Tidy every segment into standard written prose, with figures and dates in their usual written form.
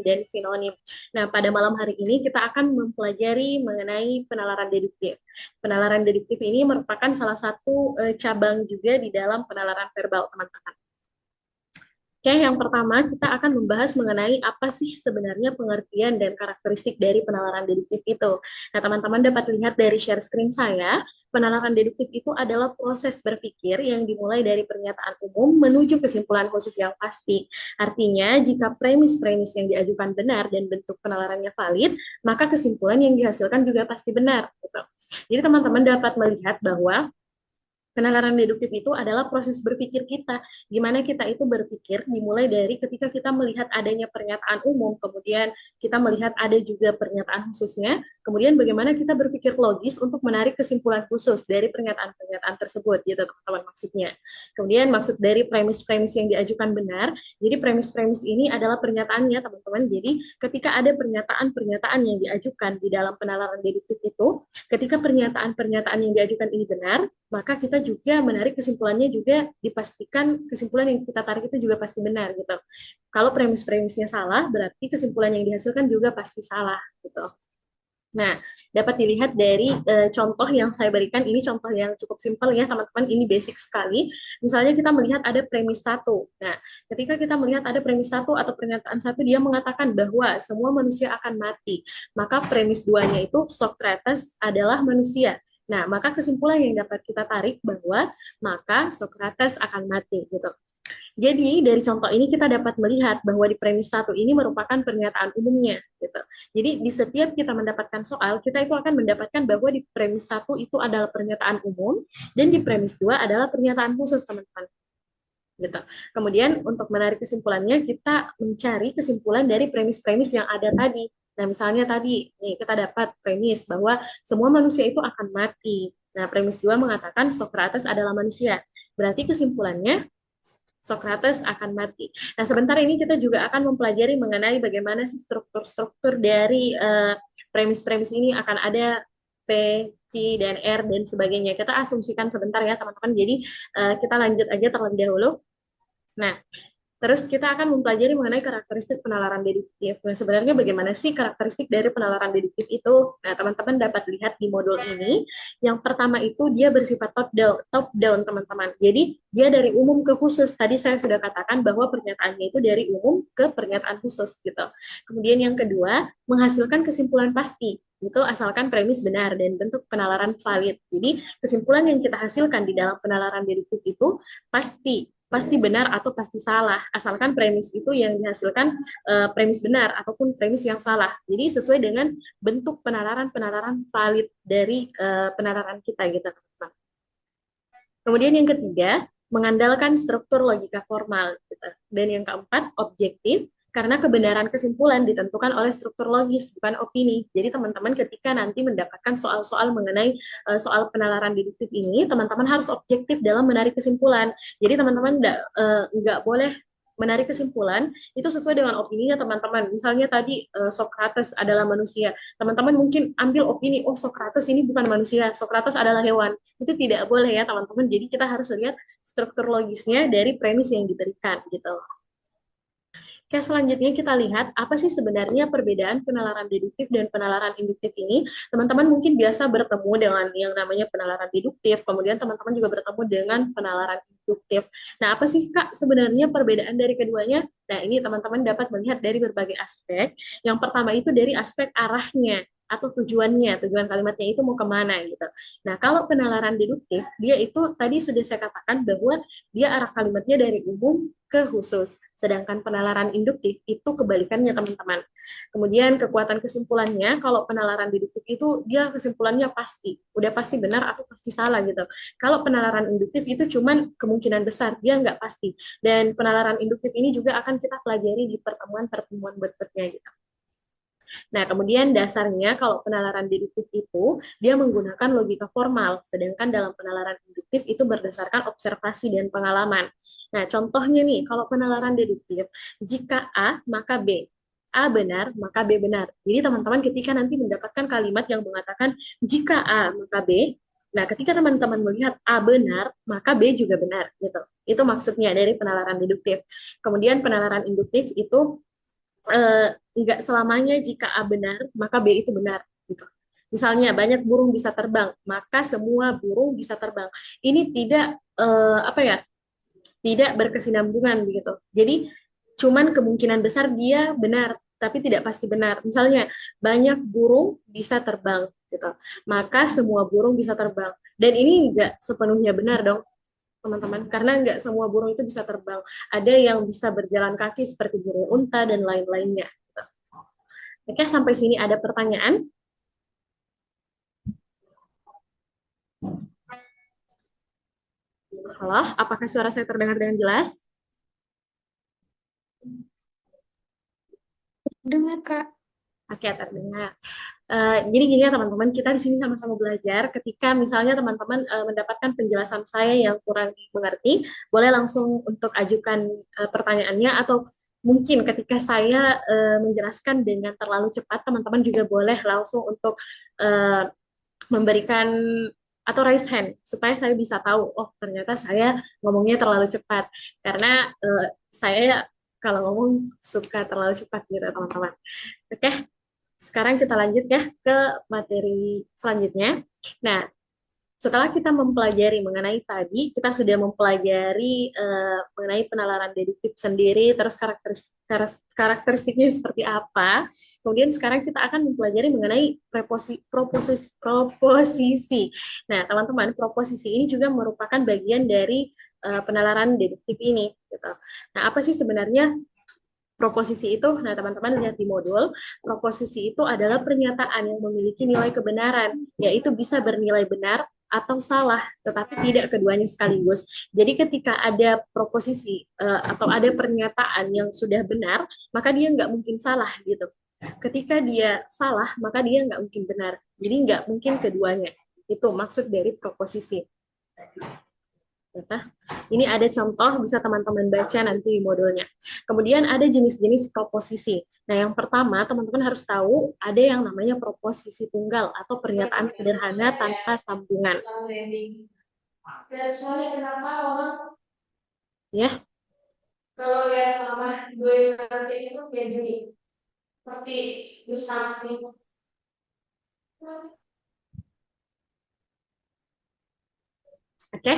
dan sinonim. Nah, pada malam hari ini kita akan mempelajari mengenai penalaran deduktif. Penalaran deduktif ini merupakan salah satu cabang juga di dalam penalaran verbal, teman-teman. Oke, yang pertama kita akan membahas mengenai apa sih sebenarnya pengertian dan karakteristik dari penalaran deduktif itu. Nah, teman-teman dapat lihat dari share screen saya, penalaran deduktif itu adalah proses berpikir yang dimulai dari pernyataan umum menuju kesimpulan khusus yang pasti. Artinya, jika premis-premis yang diajukan benar dan bentuk penalarannya valid, maka kesimpulan yang dihasilkan juga pasti benar. Gitu. Jadi, teman-teman dapat melihat bahwa penalaran deduktif itu adalah proses berpikir kita. Gimana kita itu berpikir dimulai dari ketika kita melihat adanya pernyataan umum, kemudian kita melihat ada juga pernyataan khususnya, kemudian bagaimana kita berpikir logis untuk menarik kesimpulan khusus dari pernyataan-pernyataan tersebut, gitu teman-teman maksudnya. Kemudian maksud dari premis-premis yang diajukan benar, jadi premis-premis ini adalah pernyataannya teman-teman, jadi ketika ada pernyataan-pernyataan yang diajukan di dalam penalaran deduktif itu, ketika pernyataan-pernyataan yang diajukan ini benar, maka kita juga menarik kesimpulannya juga dipastikan kesimpulan yang kita tarik itu juga pasti benar gitu. Kalau premis-premisnya salah, berarti kesimpulan yang dihasilkan juga pasti salah gitu. Nah, dapat dilihat dari contoh yang saya berikan, ini contoh yang cukup simpel ya teman-teman, ini basic sekali. Misalnya kita melihat ada premis satu. Nah, ketika kita melihat ada premis satu atau pernyataan satu, dia mengatakan bahwa semua manusia akan mati. Maka premis duanya itu Socrates adalah manusia. Nah, maka kesimpulan yang dapat kita tarik bahwa maka Socrates akan mati gitu. Jadi dari contoh ini kita dapat melihat bahwa di premis satu ini merupakan pernyataan umumnya. Gitu. Jadi di setiap kita mendapatkan soal, kita itu akan mendapatkan bahwa di premis satu itu adalah pernyataan umum, dan di premis dua adalah pernyataan khusus, teman-teman. Gitu. Kemudian untuk menarik kesimpulannya, kita mencari kesimpulan dari premis-premis yang ada tadi. Nah misalnya tadi, nih kita dapat premis bahwa semua manusia itu akan mati. Nah premis dua mengatakan Socrates adalah manusia. Berarti kesimpulannya Socrates akan mati. Nah, sebentar ini kita juga akan mempelajari mengenai bagaimana sih struktur-struktur dari premis-premis ini akan ada P, Q, dan R, dan sebagainya. Kita asumsikan sebentar ya, teman-teman. Jadi, kita lanjut aja terlebih dahulu. Nah, terus kita akan mempelajari mengenai karakteristik penalaran deduktif. Nah, sebenarnya bagaimana sih karakteristik dari penalaran deduktif itu? Nah, teman-teman dapat lihat di modul ini. Yang pertama itu dia bersifat top down, teman-teman. Jadi, dia dari umum ke khusus. Tadi saya sudah katakan bahwa pernyataannya itu dari umum ke pernyataan khusus gitu. Kemudian yang kedua, menghasilkan kesimpulan pasti. Itu asalkan premis benar dan bentuk penalaran valid. Jadi, kesimpulan yang kita hasilkan di dalam penalaran deduktif itu pasti pasti benar atau pasti salah, asalkan premis itu yang dihasilkan premis benar ataupun premis yang salah. Jadi sesuai dengan bentuk penalaran-penalaran valid dari penalaran kita gitu, teman-teman. Kemudian yang ketiga, mengandalkan struktur logika formal gitu. Dan yang keempat, objektif, karena kebenaran kesimpulan ditentukan oleh struktur logis, bukan opini. Jadi teman-teman ketika nanti mendapatkan soal-soal mengenai soal penalaran deduktif ini, teman-teman harus objektif dalam menarik kesimpulan. Jadi teman-teman nggak boleh menarik kesimpulan itu sesuai dengan opininya teman-teman. Misalnya tadi Socrates adalah manusia. Teman-teman mungkin ambil opini, oh Socrates ini bukan manusia, Socrates adalah hewan. Itu tidak boleh ya teman-teman. Jadi kita harus lihat struktur logisnya dari premis yang diberikan gitu. Oke, selanjutnya kita lihat apa sih sebenarnya perbedaan penalaran deduktif dan penalaran induktif ini. Teman-teman mungkin biasa bertemu dengan yang namanya penalaran deduktif, kemudian teman-teman juga bertemu dengan penalaran induktif. Nah, apa sih Kak sebenarnya perbedaan dari keduanya? Nah, ini teman-teman dapat melihat dari berbagai aspek. Yang pertama itu dari aspek arahnya atau tujuannya, tujuan kalimatnya itu mau kemana gitu. Nah, kalau penalaran deduktif, dia itu tadi sudah saya katakan bahwa dia arah kalimatnya dari umum ke khusus. Sedangkan penalaran induktif itu kebalikannya teman-teman. Kemudian kekuatan kesimpulannya, kalau penalaran deduktif itu dia kesimpulannya pasti, udah pasti benar atau pasti salah gitu. Kalau penalaran induktif itu cuman kemungkinan besar, dia nggak pasti. Dan penalaran induktif ini juga akan kita pelajari di pertemuan-pertemuan berikutnya gitu. Nah, kemudian dasarnya kalau penalaran deduktif itu dia menggunakan logika formal, sedangkan dalam penalaran induktif itu berdasarkan observasi dan pengalaman. Nah, contohnya nih, kalau penalaran deduktif, jika A maka B. A benar, maka B benar. Jadi teman-teman ketika nanti mendapatkan kalimat yang mengatakan jika A maka B, nah ketika teman-teman melihat A benar, maka B juga benar gitu. Itu maksudnya dari penalaran deduktif. Kemudian penalaran induktif itu nggak selamanya jika A benar, maka B itu benar. Gitu. Misalnya banyak burung bisa terbang, maka semua burung bisa terbang. Ini tidak apa ya? Tidak berkesinambungan begitu. Jadi cuman kemungkinan besar dia benar, tapi tidak pasti benar. Misalnya banyak burung bisa terbang, gitu. Maka semua burung bisa terbang. Dan ini enggak sepenuhnya benar dong, teman-teman, karena enggak semua burung itu bisa terbang. Ada yang bisa berjalan kaki seperti burung unta dan lain-lainnya. Oke, sampai sini ada pertanyaan? Halo, apakah suara saya terdengar dengan jelas? Dengar, Kak. Oke, terdengar. Jadi gini ya teman-teman, kita di sini sama-sama belajar. Ketika misalnya teman-teman mendapatkan penjelasan saya yang kurang dimengerti, boleh langsung untuk ajukan pertanyaannya, atau mungkin ketika saya menjelaskan dengan terlalu cepat, teman-teman juga boleh langsung untuk uh, memberikan atau raise hand supaya saya bisa tahu, oh ternyata saya ngomongnya terlalu cepat, karena saya kalau ngomong suka terlalu cepat gitu teman-teman. Oke, sekarang kita lanjut ya ke materi selanjutnya. Nah, setelah kita mempelajari mengenai tadi, kita sudah mempelajari mengenai penalaran deduktif sendiri, terus karakteristiknya seperti apa. Kemudian sekarang kita akan mempelajari mengenai proposisi. Nah, teman-teman, proposisi ini juga merupakan bagian dari penalaran deduktif ini. Gitu. Nah, apa sih sebenarnya proposisi itu? Nah, teman-teman lihat di modul, proposisi itu adalah pernyataan yang memiliki nilai kebenaran, yaitu bisa bernilai benar atau salah, tetapi tidak keduanya sekaligus. Jadi ketika ada proposisi atau ada pernyataan yang sudah benar, maka dia nggak mungkin salah gitu. Ketika dia salah, maka dia nggak mungkin benar. Jadi nggak mungkin keduanya. Itu maksud dari proposisi. Nah, ini ada contoh, bisa teman-teman baca nanti di modulnya. Kemudian ada jenis-jenis proposisi. Nah, yang pertama, teman-teman harus tahu ada yang namanya proposisi tunggal atau pernyataan sederhana tanpa sambungan. Ya, Kalau lihat mama gue nanti itu kayak gini, seperti bisa oke.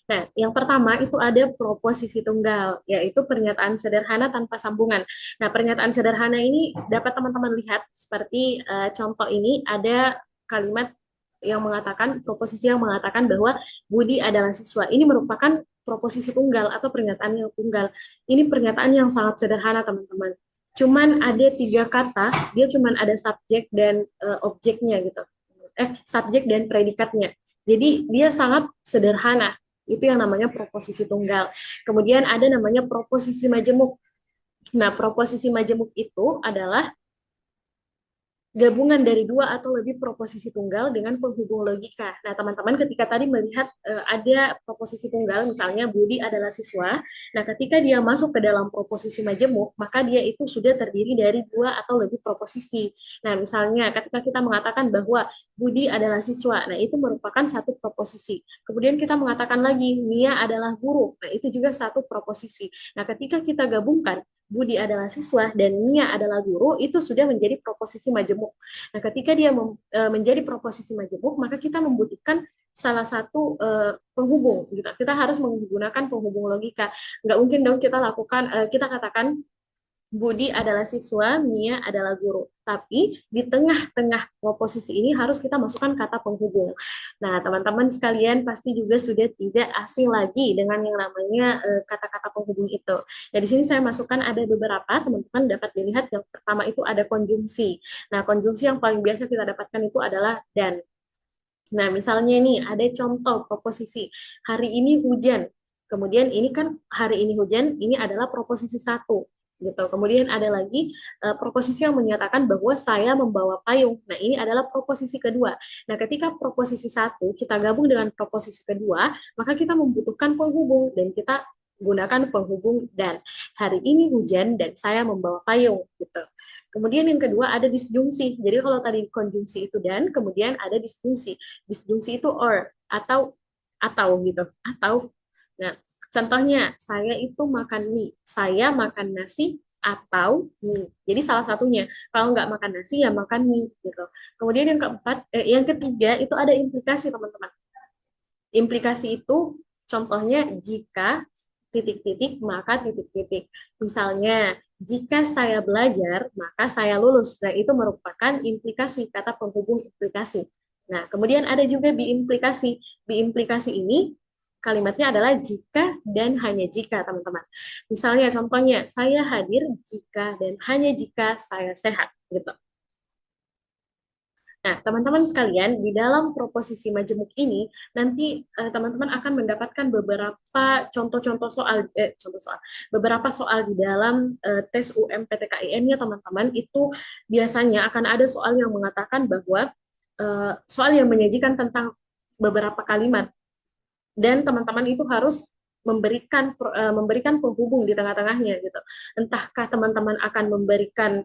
Nah, yang pertama itu ada proposisi tunggal, yaitu pernyataan sederhana tanpa sambungan. Nah, pernyataan sederhana ini dapat teman-teman lihat seperti contoh ini, ada kalimat yang mengatakan, proposisi yang mengatakan bahwa Budi adalah siswa. Ini merupakan proposisi tunggal atau pernyataan yang tunggal. Ini pernyataan yang sangat sederhana, teman-teman. Cuman ada tiga kata, dia cuman ada subjek dan objeknya gitu. Subjek dan predikatnya. Jadi dia sangat sederhana. Itu yang namanya proposisi tunggal. Kemudian ada namanya proposisi majemuk. Nah, proposisi majemuk itu adalah gabungan dari dua atau lebih proposisi tunggal dengan penghubung logika. Nah, teman-teman ketika tadi melihat ada proposisi tunggal, misalnya Budi adalah siswa, nah ketika dia masuk ke dalam proposisi majemuk, maka dia itu sudah terdiri dari dua atau lebih proposisi. Nah, misalnya ketika kita mengatakan bahwa Budi adalah siswa, nah itu merupakan satu proposisi. Kemudian kita mengatakan lagi, Mia adalah guru, nah itu juga satu proposisi. Nah, ketika kita gabungkan, Budi adalah siswa dan Mia adalah guru, itu sudah menjadi proposisi majemuk. Nah, ketika dia menjadi proposisi majemuk, maka kita membutuhkan salah satu penghubung. Gitu. Kita harus menggunakan penghubung logika. Nggak mungkin dong kita lakukan, kita katakan Budi adalah siswa, Mia adalah guru. Tapi di tengah-tengah proposisi ini harus kita masukkan kata penghubung. Nah, teman-teman sekalian pasti juga sudah tidak asing lagi dengan yang namanya kata-kata penghubung itu. Nah, di sini saya masukkan ada beberapa, teman-teman dapat dilihat. Yang pertama itu ada konjungsi. Nah, konjungsi yang paling biasa kita dapatkan itu adalah dan. Nah, misalnya nih ada contoh proposisi, hari ini hujan. Kemudian ini kan hari ini hujan, ini adalah proposisi satu. Gitu. Kemudian ada lagi proposisi yang menyatakan bahwa saya membawa payung. Nah, ini adalah proposisi kedua. Nah, ketika proposisi satu kita gabung dengan proposisi kedua, maka kita membutuhkan penghubung dan kita gunakan penghubung dan. Hari ini hujan dan saya membawa payung gitu. Kemudian yang kedua ada disjungsi. Jadi kalau tadi konjungsi itu dan, kemudian ada disjungsi. Disjungsi itu or atau gitu. Atau. Nah, contohnya saya itu makan mie, saya makan nasi, atau mie. Jadi salah satunya. Kalau nggak makan nasi ya makan mie gitu. Kemudian yang keempat, yang ketiga itu ada implikasi teman-teman. Implikasi itu contohnya jika titik-titik maka titik-titik. Misalnya, jika saya belajar maka saya lulus. Nah, itu merupakan implikasi kata penghubung implikasi. Nah, kemudian ada juga biimplikasi. Biimplikasi ini kalimatnya adalah jika dan hanya jika, teman-teman. Misalnya contohnya, saya hadir jika dan hanya jika saya sehat gitu. Nah, teman-teman sekalian, di dalam proposisi majemuk ini, nanti teman-teman akan mendapatkan beberapa contoh-contoh soal, beberapa soal di dalam tes UMPTKIN-nya, teman-teman, itu biasanya akan ada soal yang mengatakan bahwa soal yang menyajikan tentang beberapa kalimat, dan teman-teman itu harus memberikan penghubung di tengah-tengahnya gitu. Entahkah teman-teman akan memberikan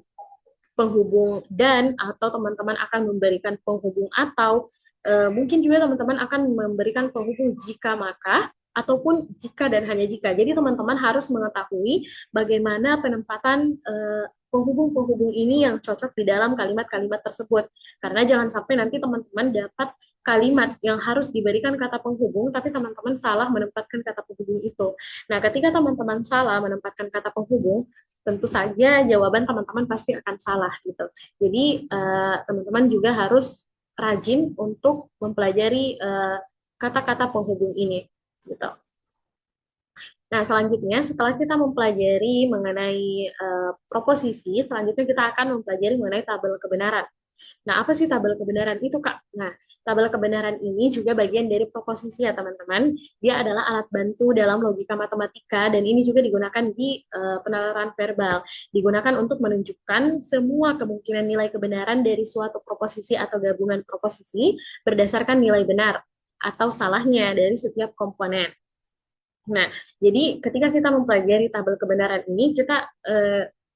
penghubung dan atau teman-teman akan memberikan penghubung atau mungkin juga teman-teman akan memberikan penghubung jika maka ataupun jika dan hanya jika. Jadi teman-teman harus mengetahui bagaimana penempatan penghubung-penghubung ini yang cocok di dalam kalimat-kalimat tersebut. Karena jangan sampai nanti teman-teman dapat kalimat yang harus diberikan kata penghubung, tapi teman-teman salah menempatkan kata penghubung itu. Nah, ketika teman-teman salah menempatkan kata penghubung, tentu saja jawaban teman-teman pasti akan salah gitu. Jadi teman-teman juga harus rajin untuk mempelajari kata-kata penghubung ini gitu. Nah, selanjutnya setelah kita mempelajari mengenai proposisi, selanjutnya kita akan mempelajari mengenai tabel kebenaran. Nah, apa sih tabel kebenaran itu, Kak? Nah, tabel kebenaran ini juga bagian dari proposisi ya, teman-teman. Dia adalah alat bantu dalam logika matematika dan ini juga digunakan di penalaran verbal. Digunakan untuk menunjukkan semua kemungkinan nilai kebenaran dari suatu proposisi atau gabungan proposisi berdasarkan nilai benar atau salahnya dari setiap komponen. Nah, jadi ketika kita mempelajari tabel kebenaran ini, kita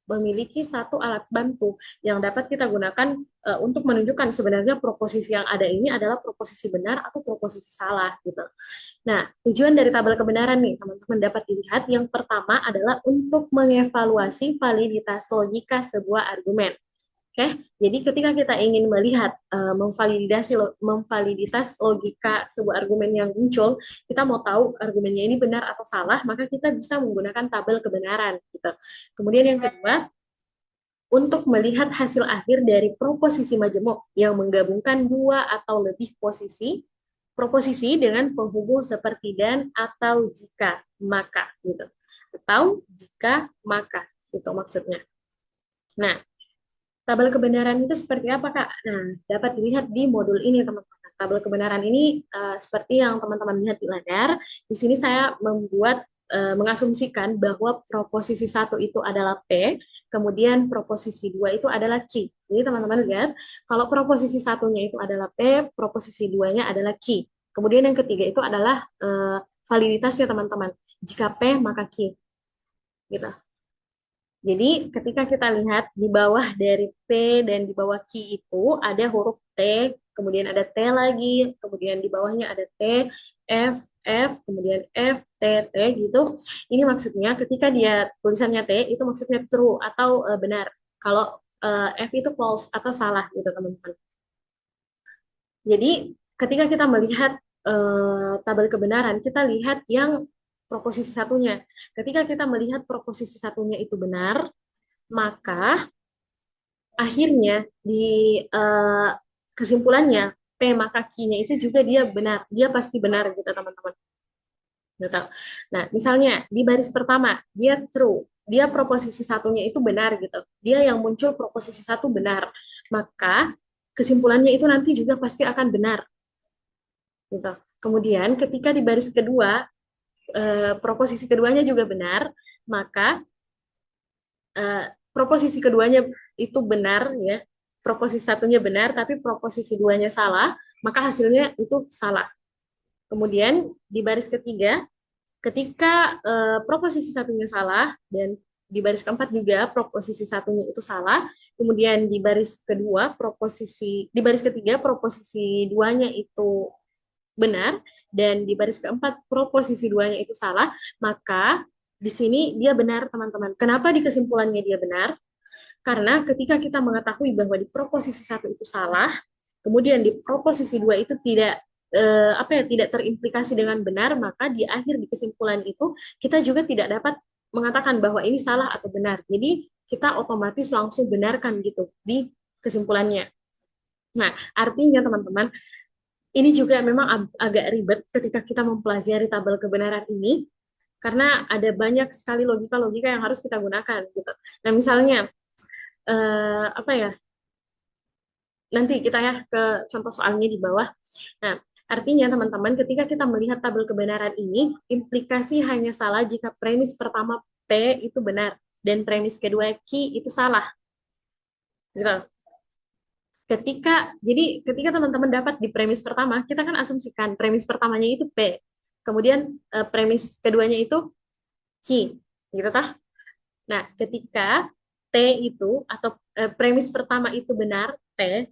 memiliki satu alat bantu yang dapat kita gunakan untuk menunjukkan sebenarnya proposisi yang ada ini adalah proposisi benar atau proposisi salah gitu. Nah, tujuan dari tabel kebenaran nih, teman-teman dapat dilihat yang pertama adalah untuk mengevaluasi validitas logika sebuah argumen. Oke, jadi ketika kita ingin melihat memvaliditas logika sebuah argumen yang muncul, kita mau tahu argumennya ini benar atau salah, maka kita bisa menggunakan tabel kebenaran gitu. Kemudian yang kedua, untuk melihat hasil akhir dari proposisi majemuk yang menggabungkan dua atau lebih proposisi dengan penghubung seperti dan atau jika maka gitu. Atau jika maka itu maksudnya. Nah, tabel kebenaran itu seperti apa, Kak? Nah, dapat dilihat di modul ini, teman-teman. Tabel kebenaran ini seperti yang teman-teman lihat di layar. Di sini saya mengasumsikan bahwa proposisi satu itu adalah P, kemudian proposisi dua itu adalah Q. Jadi teman-teman lihat, kalau proposisi satunya itu adalah P, proposisi duanya adalah Q. Kemudian yang ketiga itu adalah validitasnya, teman-teman. Jika P, maka Q. Gitu. Jadi ketika kita lihat di bawah dari P dan di bawah Q itu ada huruf T, kemudian ada T lagi, kemudian di bawahnya ada T, F, kemudian F, T, T gitu. Ini maksudnya ketika dia tulisannya T itu maksudnya true atau benar. Kalau F itu false atau salah gitu, teman-teman. Jadi ketika kita melihat tabel kebenaran, kita lihat yang proposisi satunya. Ketika kita melihat proposisi satunya itu benar, maka akhirnya di uh, kesimpulannya P maka Q-nya itu juga dia benar, dia pasti benar gitu teman-teman. Gitu. Nah, misalnya di baris pertama dia true, dia proposisi satunya itu benar gitu, dia yang muncul proposisi satu benar, maka kesimpulannya itu nanti juga pasti akan benar. Gitu. Kemudian ketika di baris kedua proposisi keduanya juga benar, maka proposisi keduanya itu benar ya, proposisi satunya benar tapi proposisi duanya salah, maka hasilnya itu salah. Kemudian di baris ketiga, ketika proposisi satunya salah dan di baris keempat juga proposisi satunya itu salah, kemudian di baris kedua di baris ketiga proposisi duanya itu benar dan di baris keempat proposisi duanya itu salah, maka Di sini dia benar, teman-teman. Kenapa di kesimpulannya dia benar? Karena ketika kita mengetahui bahwa di proposisi satu itu salah, kemudian di proposisi dua itu tidak tidak terimplikasi dengan benar, maka di akhir di kesimpulan itu kita juga tidak dapat mengatakan bahwa ini salah atau benar. Jadi kita otomatis langsung benarkan gitu di kesimpulannya. Nah, artinya teman-teman, ini juga memang agak ribet ketika kita mempelajari tabel kebenaran ini, karena ada banyak sekali logika-logika yang harus kita gunakan gitu. Nah, misalnya apa ya? Nanti kita ya ke contoh soalnya di bawah. Nah, artinya teman-teman ketika kita melihat tabel kebenaran ini, implikasi hanya salah jika premis pertama P itu benar dan premis kedua Q itu salah. Gitu. Ketika teman-teman dapat di premis pertama, kita kan asumsikan premis pertamanya itu P. Kemudian premis keduanya itu Q. Gitu tah? Nah, ketika T itu atau premis pertama itu benar, T,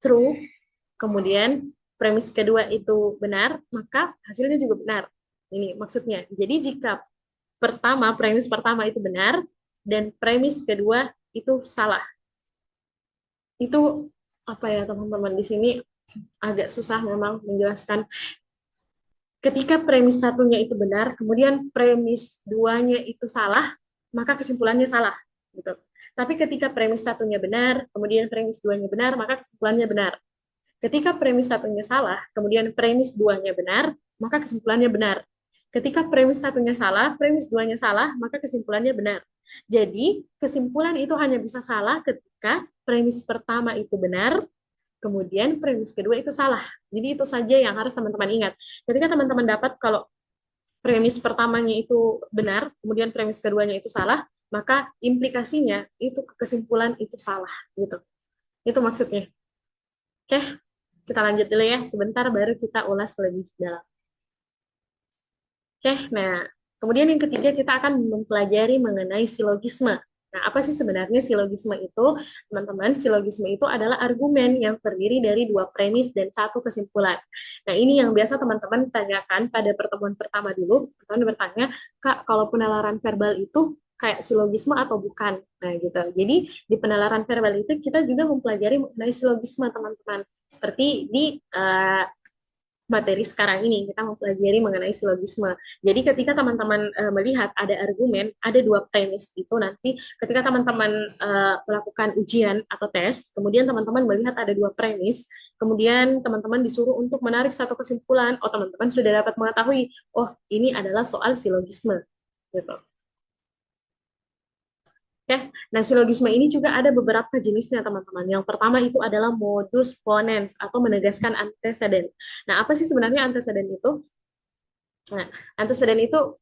true, kemudian premis kedua itu benar, maka hasilnya juga benar. Ini maksudnya. Jadi jika premis pertama itu benar dan premis kedua itu salah. Itu apa ya teman-teman, di sini agak susah memang menjelaskan. Ketika premis satunya itu benar, kemudian premis duanya itu salah, maka kesimpulannya salah, gitu. Tapi ketika premis satunya benar, kemudian premis duanya benar, maka kesimpulannya benar. Ketika premis satunya salah, kemudian premis duanya benar, maka kesimpulannya benar. Ketika premis satunya salah, premis duanya salah, maka kesimpulannya benar. Jadi, kesimpulan itu hanya bisa salah ketika premis pertama itu benar, kemudian premis kedua itu salah. Jadi itu saja yang harus teman-teman ingat. Ketika teman-teman dapat kalau premis pertamanya itu benar, kemudian premis keduanya itu salah, maka implikasinya itu kesimpulan itu salah gitu. Itu maksudnya. Oke, kita lanjut dulu ya. Sebentar baru kita ulas lebih dalam. Oke, nah kemudian yang ketiga kita akan mempelajari mengenai silogisme. Nah, apa sih sebenarnya silogisme itu? Teman-teman, silogisme itu adalah argumen yang terdiri dari dua premis dan satu kesimpulan. Nah, ini yang biasa teman-teman tanyakan pada pertemuan pertama dulu. Teman-teman bertanya, Kak, kalau penalaran verbal itu kayak silogisme atau bukan? Nah, gitu. Jadi, di penalaran verbal itu kita juga mempelajari mengenai silogisme, teman-teman. Seperti di materi sekarang ini kita mempelajari mengenai silogisme. Jadi ketika teman-teman melihat ada argumen, ada dua premis itu nanti ketika teman-teman melakukan ujian atau tes, kemudian teman-teman melihat ada dua premis, kemudian teman-teman disuruh untuk menarik satu kesimpulan, oh teman-teman sudah dapat mengetahui, oh ini adalah soal silogisme, gitu. Oke, nah silogisme ini juga ada beberapa jenisnya teman-teman. Yang pertama itu adalah modus ponens atau menegaskan anteseden. Nah, apa sih sebenarnya anteseden itu? Nah, anteseden itu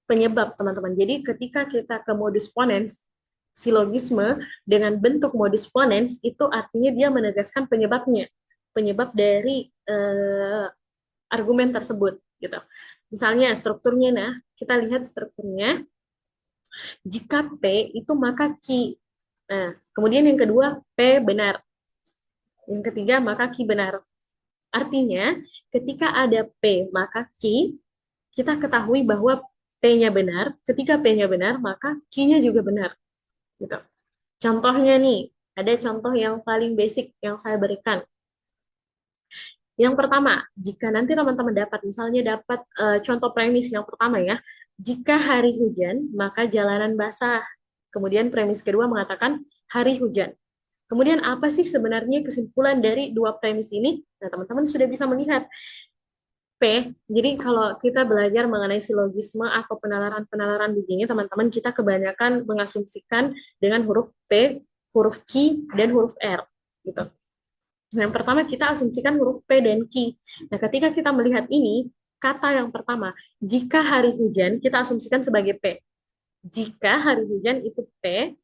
penyebab teman-teman. Jadi ketika kita ke modus ponens, silogisme dengan bentuk modus ponens itu artinya dia menegaskan penyebabnya, penyebab dari argumen tersebut gitu. Misalnya strukturnya, nah kita lihat strukturnya. Jika P itu maka Q. Nah, kemudian yang kedua P benar. Yang ketiga maka Q benar. Artinya ketika ada P maka Q, kita ketahui bahwa P-nya benar. Ketika P-nya benar maka Q-nya juga benar. Gitu. Contohnya nih, ada contoh yang paling basic yang saya berikan. Yang pertama, jika nanti teman-teman dapat, misalnya dapat contoh premis yang pertama ya, jika hari hujan, maka jalanan basah. Kemudian premis kedua mengatakan hari hujan. Kemudian apa sih sebenarnya kesimpulan dari dua premis ini? Nah, teman-teman sudah bisa melihat P. Jadi kalau kita belajar mengenai silogisme atau penalaran-penalaran begini, teman-teman kita kebanyakan mengasumsikan dengan huruf P, huruf Q, dan huruf R. Gitu. Yang pertama kita asumsikan huruf P dan Q. Nah, ketika kita melihat ini, kata yang pertama, jika hari hujan, kita asumsikan sebagai P. Jika hari hujan itu P,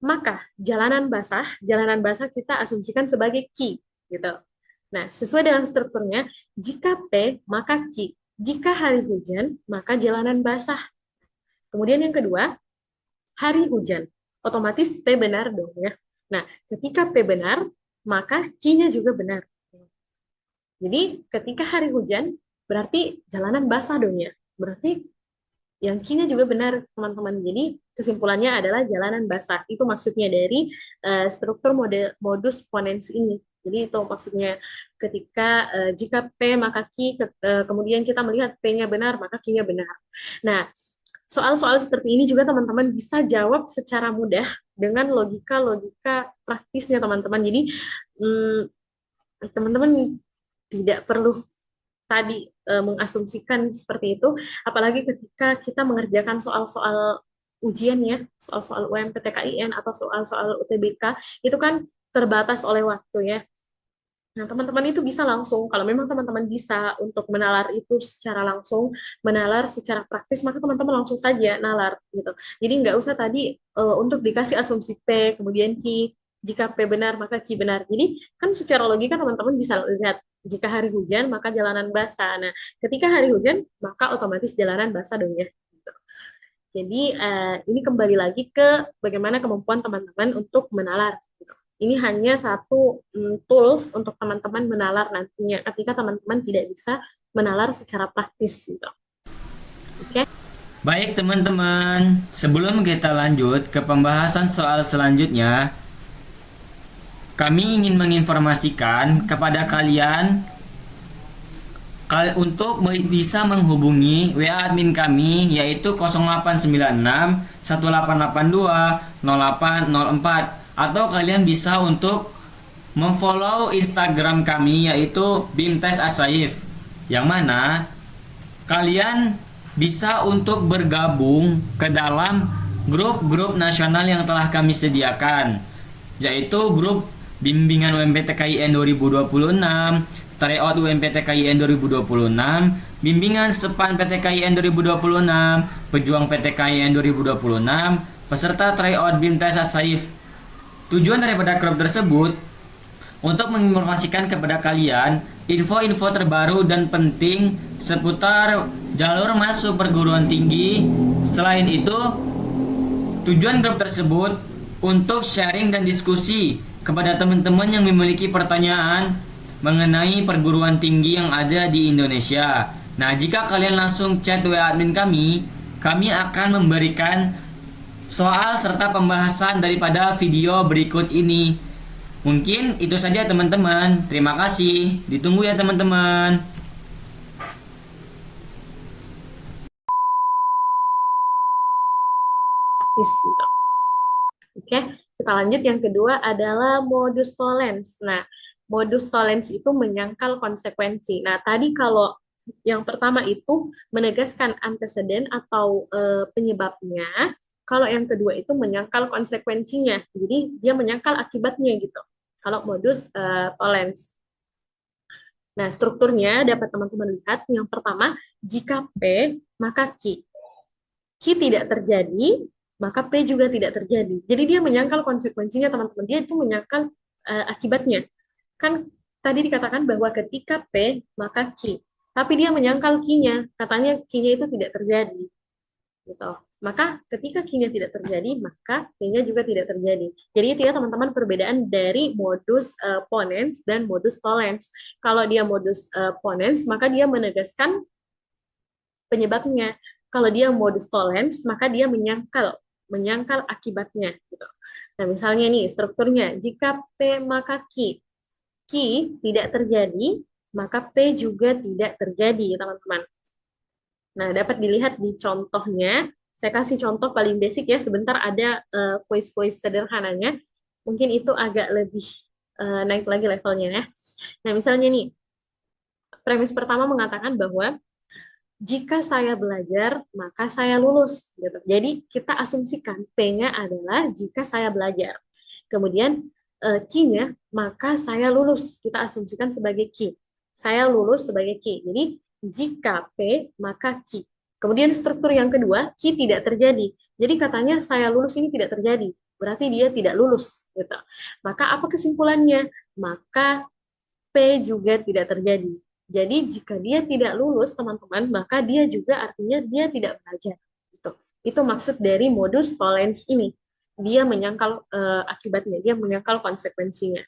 maka jalanan basah kita asumsikan sebagai Q. Gitu. Nah, sesuai dengan strukturnya, jika P, maka Q. Jika hari hujan, maka jalanan basah. Kemudian yang kedua, hari hujan. Otomatis P benar dong ya. Nah, ketika P benar, maka Q-nya juga benar. Jadi ketika hari hujan, berarti jalanan basah dong ya. Berarti yang Q-nya juga benar, teman-teman. Jadi kesimpulannya adalah jalanan basah. Itu maksudnya dari struktur modus ponens ini. Jadi itu maksudnya ketika jika P maka Q, kemudian kita melihat P-nya benar, maka Q-nya benar. Nah, soal-soal seperti ini juga teman-teman bisa jawab secara mudah dengan logika-logika praktisnya, teman-teman. Jadi, hmm, teman-teman tidak perlu tadi mengasumsikan seperti itu, apalagi ketika kita mengerjakan soal-soal ujian ya, soal-soal UMPTKIN atau soal-soal UTBK, itu kan terbatas oleh waktu ya. Nah, teman-teman itu bisa langsung, kalau memang teman-teman bisa untuk menalar itu secara langsung, menalar secara praktis, maka teman-teman langsung saja nalar gitu. Jadi nggak usah tadi untuk dikasih asumsi P, kemudian Q, jika P benar maka Q benar. Jadi kan secara logika teman-teman bisa lihat, jika hari hujan maka jalanan basah. Nah, ketika hari hujan maka otomatis jalanan basah dong ya. Gitu. Jadi ini kembali lagi ke bagaimana kemampuan teman-teman untuk menalar. Gitu. Ini hanya satu tools untuk teman-teman menalar nantinya ketika teman-teman tidak bisa menalar secara praktis gitu. Oke. Baik teman-teman, sebelum kita lanjut ke pembahasan soal selanjutnya, kami ingin menginformasikan kepada kalian untuk bisa menghubungi WA admin kami yaitu 0896 1882 0804, atau kalian bisa untuk memfollow Instagram kami yaitu Bimtes Asaif, yang mana kalian bisa untuk bergabung ke dalam grup-grup nasional yang telah kami sediakan, yaitu grup bimbingan UMPTKIN 2026, tryout UMPTKIN 2026, bimbingan SEPAN PTKIN 2026, pejuang PTKIN 2026, peserta tryout BIMTES Asaif. Tujuan daripada grup tersebut untuk menginformasikan kepada kalian info-info terbaru dan penting seputar jalur masuk perguruan tinggi. Selain itu, tujuan grup tersebut untuk sharing dan diskusi kepada teman-teman yang memiliki pertanyaan mengenai perguruan tinggi yang ada di Indonesia. Nah, jika kalian langsung chat WA admin kami akan memberikan soal serta pembahasan daripada video berikut ini. Mungkin itu saja teman-teman. Terima kasih. Ditunggu ya teman-teman. Praktis gitu. Oke, kita lanjut. Yang kedua adalah modus tollens. Nah, modus tollens itu menyangkal konsekuensi. Nah, tadi kalau yang pertama itu menegaskan anteseden atau penyebabnya. Kalau yang kedua itu menyangkal konsekuensinya. Jadi dia menyangkal akibatnya gitu. Kalau modus tollens. Nah, strukturnya dapat teman-teman lihat. Yang pertama, jika P, maka Q. Q tidak terjadi, maka P juga tidak terjadi. Jadi dia menyangkal konsekuensinya, teman-teman. Dia itu menyangkal akibatnya. Kan tadi dikatakan bahwa ketika P, maka Q. Tapi dia menyangkal Q-nya. Katanya Q-nya itu tidak terjadi. Gitu. Maka ketika Q-nya tidak terjadi, maka P-nya juga tidak terjadi. Jadi itu ya teman-teman perbedaan dari modus ponens dan modus tollens. Kalau dia modus ponens, maka dia menegaskan penyebabnya. Kalau dia modus tollens, maka dia menyangkal akibatnya. Gitu. Nah, misalnya nih strukturnya, jika P maka Q, Q tidak terjadi, maka P juga tidak terjadi, teman-teman. Nah, dapat dilihat di contohnya. Saya kasih contoh paling basic ya, sebentar ada quiz-quiz sederhananya. Mungkin itu agak lebih naik lagi levelnya ya. Nah, misalnya nih, premis pertama mengatakan bahwa jika saya belajar, maka saya lulus. Gitu. Jadi kita asumsikan P-nya adalah jika saya belajar. Kemudian Q-nya, maka saya lulus. Kita asumsikan sebagai Q. Saya lulus sebagai Q. Jadi jika P, maka Q. Kemudian struktur yang kedua, Q tidak terjadi. Jadi katanya saya lulus ini tidak terjadi. Berarti dia tidak lulus. Gitu. Maka apa kesimpulannya? Maka P juga tidak terjadi. Jadi jika dia tidak lulus, teman-teman, maka dia juga artinya dia tidak belajar. Itu maksud dari modus tollens ini. Dia menyangkal akibatnya, dia menyangkal konsekuensinya.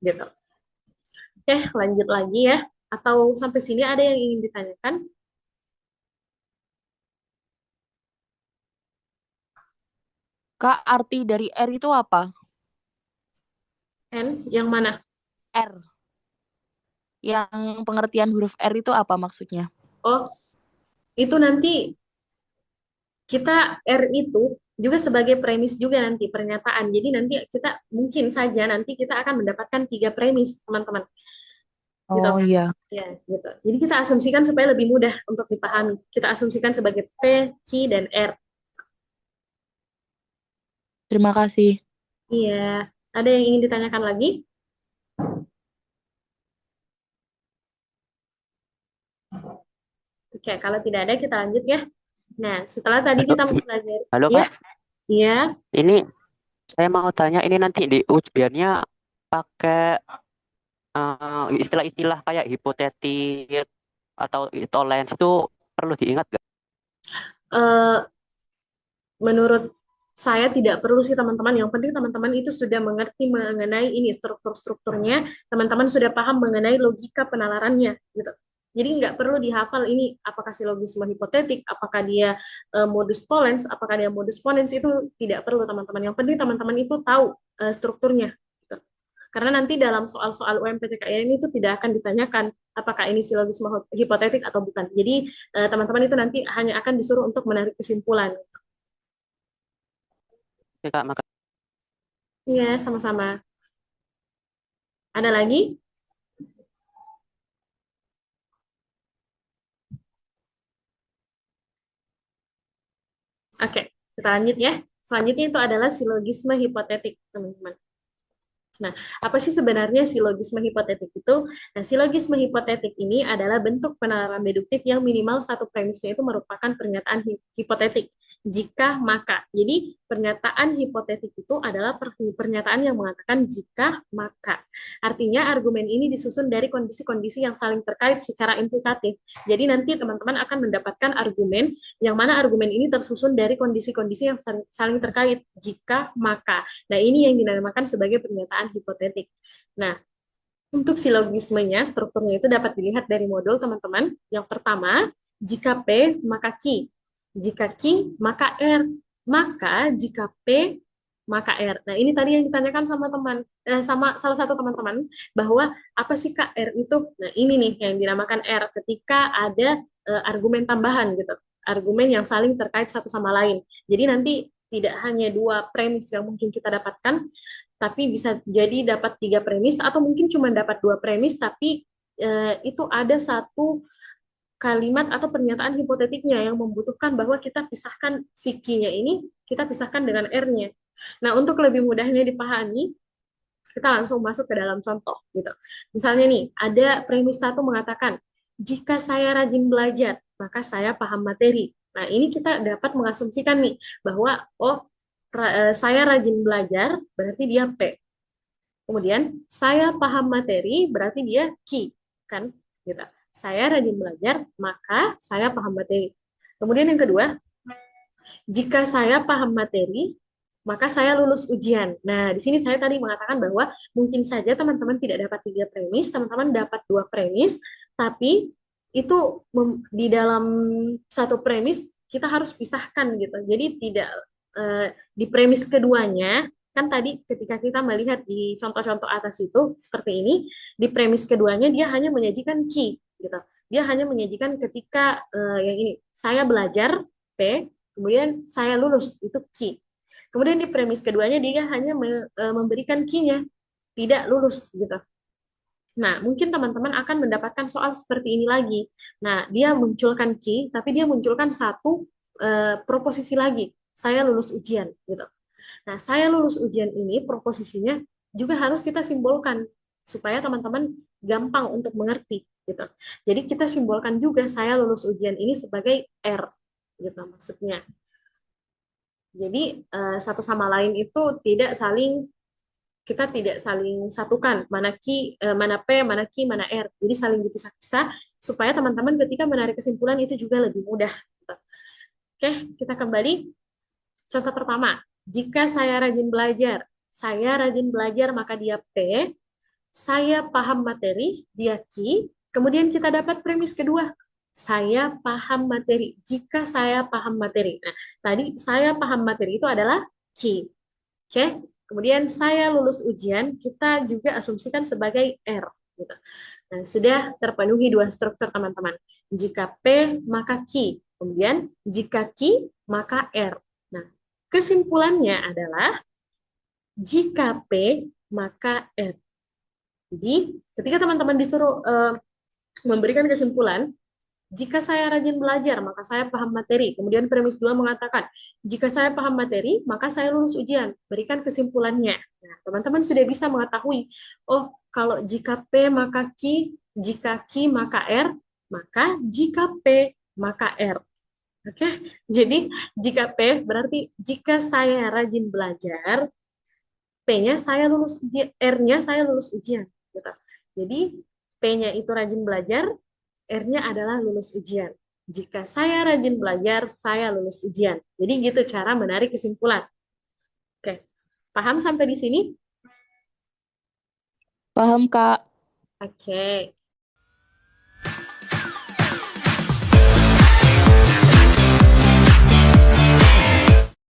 Gitu. Oke, lanjut lagi ya. Atau sampai sini ada yang ingin ditanyakan? Kak, arti dari R itu apa? N yang mana? R. Yang pengertian huruf R itu apa maksudnya? Oh, itu nanti kita R itu juga sebagai premis juga nanti pernyataan. Jadi nanti kita mungkin saja nanti kita akan mendapatkan 3 premis, teman-teman. Gitu. Oh iya, Ya, gitu. Jadi kita asumsikan supaya lebih mudah untuk dipahami. Kita asumsikan sebagai P, Q, dan R. terima kasih. Iya. Ada yang ingin ditanyakan lagi? Oke, kalau tidak ada kita lanjut ya. Nah, setelah tadi kita mempelajari, Halo ya, Kak, iya, ini saya mau tanya ini nanti di ujiannya pakai istilah-istilah kayak hipotetik atau toleransi itu perlu diingat nggak? eh, menurut saya tidak perlu sih teman-teman. Yang penting teman-teman itu sudah mengerti mengenai ini struktur-strukturnya, teman-teman sudah paham mengenai logika penalarannya, gitu. Jadi nggak perlu dihafal ini apakah silogisme hipotetik, apakah dia modus tollens, apakah dia modus ponens, itu tidak perlu teman-teman. Yang penting teman-teman itu tahu strukturnya. Gitu. Karena nanti dalam soal-soal UMPTKI ini itu tidak akan ditanyakan apakah ini silogisme hipotetik atau bukan. Jadi teman-teman itu nanti hanya akan disuruh untuk menarik kesimpulan. Oke Kak, makasih. Iya, sama-sama. Ada lagi? Oke, kita lanjut ya. Selanjutnya itu adalah silogisme hipotetik, teman-teman. Nah, apa sih sebenarnya silogisme hipotetik itu? Nah, silogisme hipotetik ini adalah bentuk penalaran deduktif yang minimal satu premisnya itu merupakan pernyataan hipotetik. Jika maka. Jadi, pernyataan hipotetik itu adalah pernyataan yang mengatakan jika maka. Artinya, argumen ini disusun dari kondisi-kondisi yang saling terkait secara implikatif. Jadi, nanti teman-teman akan mendapatkan argumen yang mana argumen ini tersusun dari kondisi-kondisi yang saling terkait. Jika maka. Nah, ini yang dinamakan sebagai pernyataan hipotetik. Nah, untuk silogismenya, strukturnya itu dapat dilihat dari modul teman-teman. Yang pertama, jika P, maka Q. Jika Q, maka R. Maka jika P, maka R. Nah, ini tadi yang ditanyakan sama sama salah satu teman-teman, bahwa apa sih Kak R itu? Nah, ini nih yang dinamakan R ketika ada argumen tambahan gitu. Argumen yang saling terkait satu sama lain. Jadi nanti tidak hanya 2 premis yang mungkin kita dapatkan, tapi bisa jadi dapat 3 premis, atau mungkin cuma dapat 2 premis, tapi itu ada satu kalimat atau pernyataan hipotetiknya yang membutuhkan bahwa kita pisahkan si Q-nya ini, kita pisahkan dengan R-nya. Nah, untuk lebih mudahnya dipahami, kita langsung masuk ke dalam contoh gitu. Misalnya nih, ada premis 1 mengatakan, jika saya rajin belajar, maka saya paham materi. Nah, ini kita dapat mengasumsikan nih bahwa saya rajin belajar berarti dia P. Kemudian saya paham materi berarti dia Q, kan? Gitu. Saya rajin belajar, maka saya paham materi. Kemudian yang kedua, jika saya paham materi, maka saya lulus ujian. Nah, di sini saya tadi mengatakan bahwa mungkin saja teman-teman tidak dapat 3 premis, teman-teman dapat 2 premis, tapi itu di dalam satu premis kita harus pisahkan gitu. Jadi tidak di premis keduanya, kan tadi ketika kita melihat di contoh-contoh atas itu seperti ini, di premis keduanya dia hanya menyajikan Q gitu. Dia hanya menyajikan ketika yang ini saya belajar P, kemudian saya lulus itu Q. Kemudian di premis keduanya dia hanya memberikan Q-nya, tidak lulus gitu. Nah, mungkin teman-teman akan mendapatkan soal seperti ini lagi. Nah, dia munculkan Q, tapi dia munculkan satu proposisi lagi. Saya lulus ujian gitu. Nah, saya lulus ujian ini proposisinya juga harus kita simbolkan supaya teman-teman gampang untuk mengerti gitu. Jadi kita simbolkan juga saya lulus ujian ini sebagai R gitu maksudnya. Jadi satu sama lain itu kita tidak saling satukan mana mana P, mana Q, mana R. Jadi saling dipisah-pisah supaya teman-teman ketika menarik kesimpulan itu juga lebih mudah. Oke, kita kembali. Contoh pertama, jika saya rajin belajar maka dia P, saya paham materi, dia Q, kemudian kita dapat premis kedua, saya paham materi, jika saya paham materi. Nah, tadi saya paham materi itu adalah Q. Oke, kemudian saya lulus ujian, kita juga asumsikan sebagai R. Gitu. Nah, sudah terpenuhi dua struktur teman-teman. Jika P, maka Q. Kemudian, jika Q, maka R. Nah, kesimpulannya adalah jika P, maka R. Jadi, ketika teman-teman disuruh memberikan kesimpulan, jika saya rajin belajar, maka saya paham materi. Kemudian premis 2 mengatakan, jika saya paham materi, maka saya lulus ujian. Berikan kesimpulannya. Nah, teman-teman sudah bisa mengetahui, oh, kalau jika P maka Q, jika Q maka R, maka jika P maka R. Oke, jadi jika P berarti jika saya rajin belajar, P-nya saya lulus ujian, R-nya saya lulus ujian. Gitu. Jadi P-nya itu rajin belajar, R-nya adalah lulus ujian. Jika saya rajin belajar, saya lulus ujian. Jadi gitu cara menarik kesimpulan. Oke, paham sampai di sini? Paham, Kak. Oke,